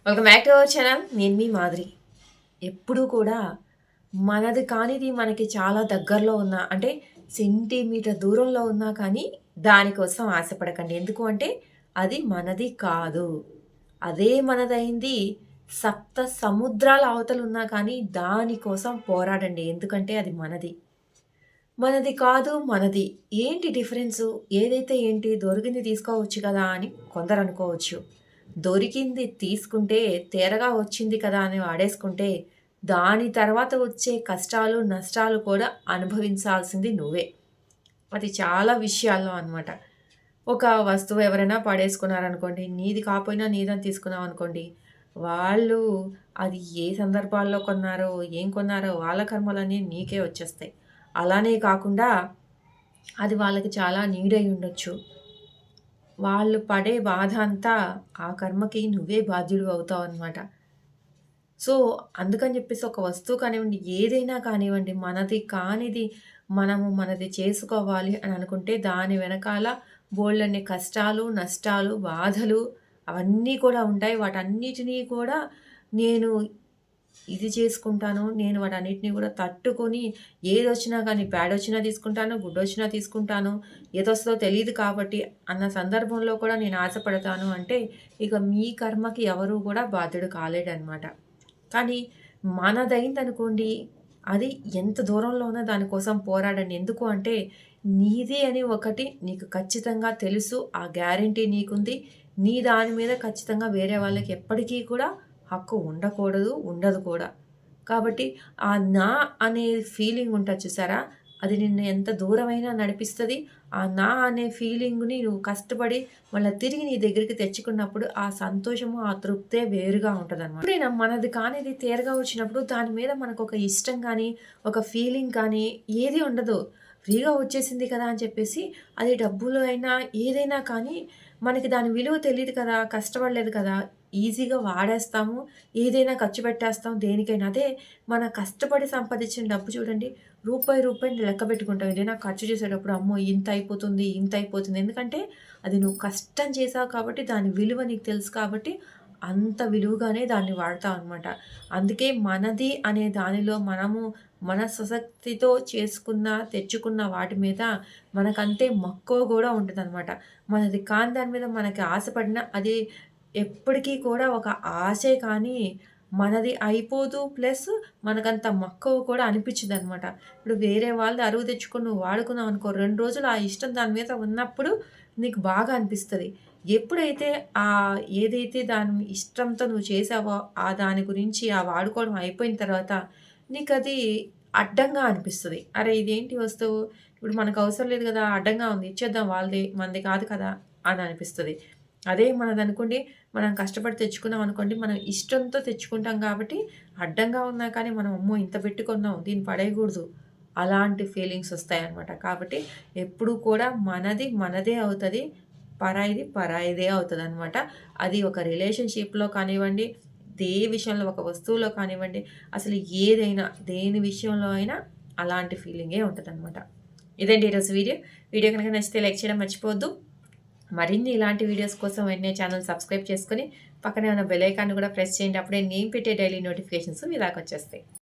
Welcome back to our channel. నేను మీ మాదిరి. ఎప్పుడూ కూడా మనది కానిది మనకి చాలా దగ్గరలో ఉన్న అంటే సెంటీమీటర్ దూరంలో ఉన్నా కానీ దానికోసం ఆశపడకండి. ఎందుకు అంటే అది మనది కాదు. అదే మనదైంది సప్త సముద్రాల అవతల ఉన్నా కానీ దానికోసం పోరాడండి. ఎందుకంటే అది మనది. మనది కాదు మనది. ఏంటి డిఫరెన్సు? ఏదైతే ఏంటి దొరికింది తీసుకోవచ్చు కదా అని కొందరనుకోవచ్చు. దొరికింది తీసుకుంటే తేరగా వచ్చింది కదా అని వాడేసుకుంటే, దాని తర్వాత వచ్చే కష్టాలు, నష్టాలు కూడా అనుభవించాల్సింది నువ్వే. అది చాలా విషయాల్లో అనమాట. ఒక వస్తువు ఎవరైనా పడేసుకున్నారనుకోండి, నీది కాపోయినా నీదని తీసుకున్నామనుకోండి, వాళ్ళు అది ఏ సందర్భాల్లో కొన్నారో, ఏం కొన్నారో వాళ్ళ కర్మలన్నీ నీకే వచ్చేస్తాయి. అలానే కాకుండా అది వాళ్ళకి చాలా నీడై ఉండొచ్చు. వాళ్ళు పడే బాధ అంతా ఆ కర్మకి నువ్వే బాధ్యుడివి అవుతావనమాట. సో, అందుకని జెప్పేసి ఒక వస్తువు కానివ్వండి, ఏదైనా కానివ్వండి, మనది కానిది మనము మనది చేసుకోవాలి అని అనుకుంటే దాని వెనకాల బోలెడన్ని కష్టాలు, నష్టాలు, బాధలు అవన్నీ కూడా ఉంటాయి. వాటన్నిటిని కూడా నేను ఇది చేసుకుంటాను. నేను వాటన్నిటిని కూడా తట్టుకొని ఏదొచ్చినా గానీ బ్యాడొచ్చినా తీసుకుంటాను, గుడ్డొచ్చినా తీసుకుంటాను. ఏదొస్తదో తెలీదు కాబట్టి అన్న సందర్భంలో కూడా నేను ఆశపడతాను అంటే ఇక మీ కర్మకి ఎవరు కూడా బాధ్యుడు కాలేడనమాట. కానీ మనదయిందనుకోండి అది ఎంత దూరంలో ఉన్నా దానికోసం పోరాడండి. ఎందుకు అంటే నీది అని ఒకటి నీకు ఖచ్చితంగా తెలుసు. ఆ గ్యారంటీ నీకుంది. నీ దాని మీద ఖచ్చితంగా వేరే వాళ్ళకి ఎప్పటికీ కూడా హక్కు ఉండకూడదు. ఉండదు కూడా. కాబట్టి ఆ నా అనే ఫీలింగ్ ఉంటది చూసారా? అది నిన్ను ఎంత దూరమైనా నడిపిస్తది. ఆ నా అనే ఫీలింగ్‌ని నువ్వు కష్టపడి మళ్ళా తిరిగి నీ దగ్గరికి తెచ్చుకున్నప్పుడు ఆ సంతోషము, ఆ తృప్తే వేరుగా ఉంటదనమాట. ఎప్పుడైనా మనది కానిది తేరగా వచ్చినప్పుడు దాని మీద మనకొక ఇష్టం గానీ, ఒక ఫీలింగ్ కానీ ఏది ఉండదు. ఫ్రీగా వచ్చేసింది కదా అని చెప్పేసి అది డబ్బులు అయినా, ఏదైనా కానీ మనకి దాని విలువ తెలీదు కదా! కష్టపడలేదు కదా! ఈజీగా వాడేస్తాము. ఏదైనా ఖర్చు పెట్టేస్తాం దేనికైనా. అదే మన కష్టపడి సంపాదించిన డబ్బు చూడండి రూపాయిని లెక్క పెట్టుకుంటాం. ఏదైనా ఖర్చు చేసేటప్పుడు అమ్మో! ఇంత అయిపోతుంది, ఇంత అయిపోతుంది. ఎందుకంటే అది నువ్వు కష్టం చేశావు కాబట్టి దాని విలువ నీకు తెలుసు కాబట్టి అంత విలువగానే దాన్ని వాడతావనమాట. అందుకే మనది అనే దానిలో మనము మన స్వశక్తితో చేసుకున్న, తెచ్చుకున్న వాటి మీద మనకంతే మక్కువ గూడా ఉంటదనమాట. మనది కాని దాని మీద మనకి ఆశపడినా అది ఎప్పటికీ కూడా ఒక ఆశే కానీ మనది అయిపోదు. ప్లస్ మనకంత మక్కువ కూడా అనిపించదనమాట. ఇప్పుడు వేరే వాళ్ళది అరువు తెచ్చుకొని నువ్వు వాడుకున్నావనుకో 2 రోజులు ఆ ఇష్టం దాని మీద ఉన్నప్పుడు నీకు బాగా అనిపిస్తది. ఎప్పుడైతే ఏదైతే దాని ఇష్టంతో నువ్వు చేసావో దాని గురించి ఆ వాడుకోవడం అయిపోయిన తర్వాత నీకది అడ్డంగా అనిపిస్తది. అరే! ఇదేంటి వస్తువు ఇప్పుడు మనకు అవసరం లేదు గదా! అడ్డంగా ఉంది ఇచ్చేద్దాం వాళ్ళది మనది కాదు కదా! అని అనిపిస్తది. అదే మనదనుకోండి మనం కష్టపడి తెచ్చుకున్నాం అనుకోండి, మనం ఇష్టంతో తెచ్చుకుంటాం కాబట్టి అడ్డంగా ఉన్నా కానీ మనం అమ్మో! ఇంత పెట్టి కొన్నాం దీన్ని పడేయకూడదు. అలాంటి ఫీలింగ్స్ ఒస్తాయన్నమాట. కాబట్టి ఎప్పుడూ కూడా మనది మనదే అవుతది. పరాయిది పరాయిదే అవుతదనమాట. అది ఒక రిలేషన్‌షిప్‌లో కానివ్వండి, ఏ విషయంలో ఒక వస్తువులో కానివ్వండి, అసలు ఏదైనా దేని విషయంలో అయినా అలాంటి ఫీలింగే ఉంటదనమాట. ఇదండి ఈరోజు వీడియో. వీడియో కనుక నచ్చితే లైక్ చేయడం మర్చిపోవద్దు. మరిన్ని ఇలాంటి వీడియోస్ కోసం వెంటనే ఛానెల్ సబ్స్క్రైబ్ చేసుకొని, పక్కనే ఉన్న బెల్ ఐకాన్‌ని కూడా ప్రెస్ చేయండి. అప్పుడే నేను పెట్టే డైలీ నోటిఫికేషన్స్ మీ దాకొచ్చేస్తాయి.